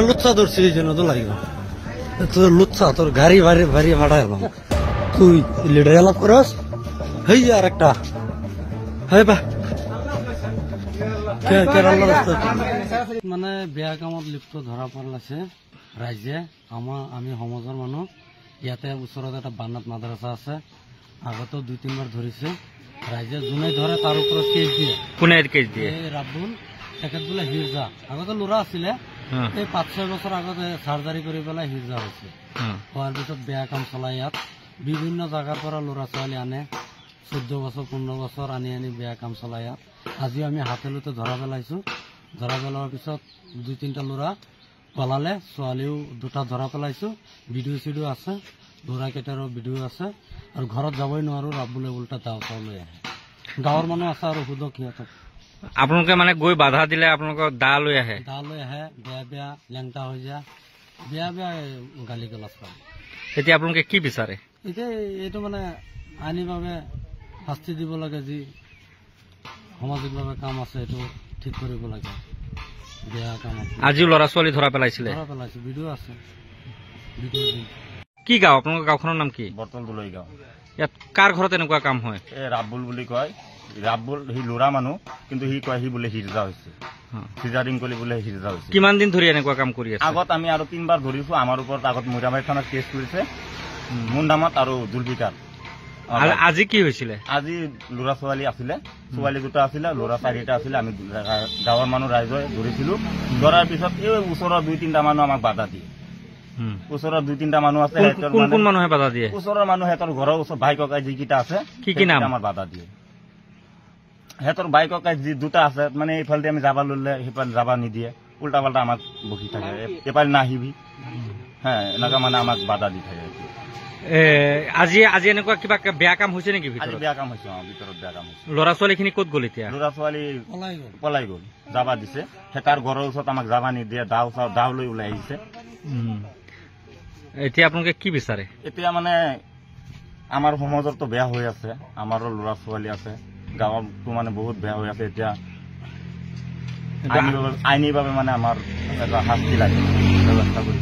লুচ্ছা ধরছি এই জন্য তো লাগবে তোর লুচ্ছা তোর গাড়ি ভারী ভারী ভাড়া এলাম তুই লিডার এলাপ করস হই আর একটা হ্যাঁ বা মানে বেয়া কামত লিপ্ত ধরা পড়লাছে রাইজে আমি সমাজৰ মানুহ ইয়াতে ওচৰত এটা বানাত মাদ্ৰাছা আছে আগতো 2-3 বাৰ ধৰিছে ৰাইজে যোনে ধৰে তাৰ ওপৰত কেছ দিয়ে কোনে কেছ দিয়ে ৰাবুল তেখেত বোলে হিৰজা আগতে ল'ৰা আছিলে এই 5-6 বছৰ আগতে সাৰ্জাৰী কৰি পেলাই হিৰজা হৈছে হোৱাৰ পিছত বেয়া কাম চলাই ইয়াত বিভিন্ন জাগাৰ পৰা ল'ৰা ছোৱালী আনে 14 বছৰ 15 বছৰ আনি বেয়া কাম চলাই ইয়াত আজি আমি হাতেলতে ধৰা পেলাইছো ধৰা পেলোৱাৰ পিছত 2-3টা ল'ৰা পলালে ছোৱালীও 2টা ধৰা পেলাইছো ভিডিঅ' চিডিঅ' আছে ল'ৰা কেইটাৰো ভিডিঅ' আছে আৰু ঘৰত যাবই নোৱাৰো ৰাবুলে উল্টা দাও চাও লৈ আহে গাঁৱৰ মানুহ আছে আৰু সুধক সিহঁতক আপোনালোকে মানে গৈ বাধা দিলে আপোনালোকৰ দা লৈ আহে বেয়া বেয়া লেংটা হৈ যায় বেয়া বেয়া গালি গালাজ কৰে এতিয়া আপোনালোকে কি বিচাৰে এতিয়া এইটো মানে আইনীভাৱে শাস্তি দিব লাগে যি সামাজিকভাৱে কাম আছে এইটো ঠিক কৰিব লাগে বেয়া কাম আজিও ল'ৰা ছোৱালী ধৰা পেলাইছিলে ভিডিঅ' আছে কি গাঁও আপোনালোকৰ গাঁওখনৰ নাম কি বৰ্তল দুলৈ গাঁও ইয়াত কাৰ ঘৰত এনেকুৱা কাম হয় ৰাবুল বুলি কয় ৰাবুল সি ল'ৰা মানুহ কিন্তু সি কয় সি বোলে হিৰজা হৈছে সিজাৰিং কৰি বোলে হিৰজা হৈছে কিমান দিন ধৰি এনেকুৱা কাম কৰি আছে আগত আমি আৰু 3 বাৰ ধৰিছো আমাৰ ওপৰত আগত মুৰাবাৰী থানাত কেছ কৰিছে মুন্দামাত আৰু দুলবিকাত আজি কি হৈছিলে আজি ল'ৰা ছোৱালী আছিলে ছোৱালী 2টা আছিলে ল'ৰা 4টা আছিলে আমি গাঁৱৰ মানুহ ৰাইজে ধৰিছিলো ধৰাৰ পিছত এই ওচৰৰ 2-3টা মানুহ আমাক বাধা দিয়ে ওচৰৰ 2-3টা মানুহ আছে কোন কোন মানুহে বাধা দিয়ে ওচৰৰ মানুহ হেতৰ ঘৰৰ ওচৰ ভাই ককাই যিকিটা আছে কি নাম আমাৰ বাধা দিয়ে হেতৰ ভাই ককাই যি 2টা আছে মানে এইফালে আমি যাবা ললে সেইফালে যাবা নিদিয়ে উল্টা পাল্টা আমাক বকি থাকে এফালে নাহিবি হ্যাঁ এনেকা মানে আমাক বাধা দি থাকে আজি আজি এনেকুৱা কিবা বেয়া কাম হৈছে নেকি ভিতৰত বেয়া কাম হৈছে ভিতৰত বেয়া কাম হৈছে ল'ৰা ছোৱালীখিনি ক'ত গ'ল এতিয়া ল'ৰা ছোৱালী পলাই গ'ল যাবা দিছে হেতাৰ ঘৰৰ ওচৰত আমাক যাবা নিদিয়ে দাও লৈ ওলাই আহিছে এতিয়া আপোনালোকে কি বিচাৰে এতিয়া মানে আমাৰ সমাজতো বেয়া হৈ আছে আমাৰো ল'ৰা ছোৱালী আছে গাঁৱতো মানে বহুত বেয়া হৈ আছে এতিয়া আইনীভাৱে মানে আমাৰ এটা শাস্তি লাগে ব্যৱস্থা কৰি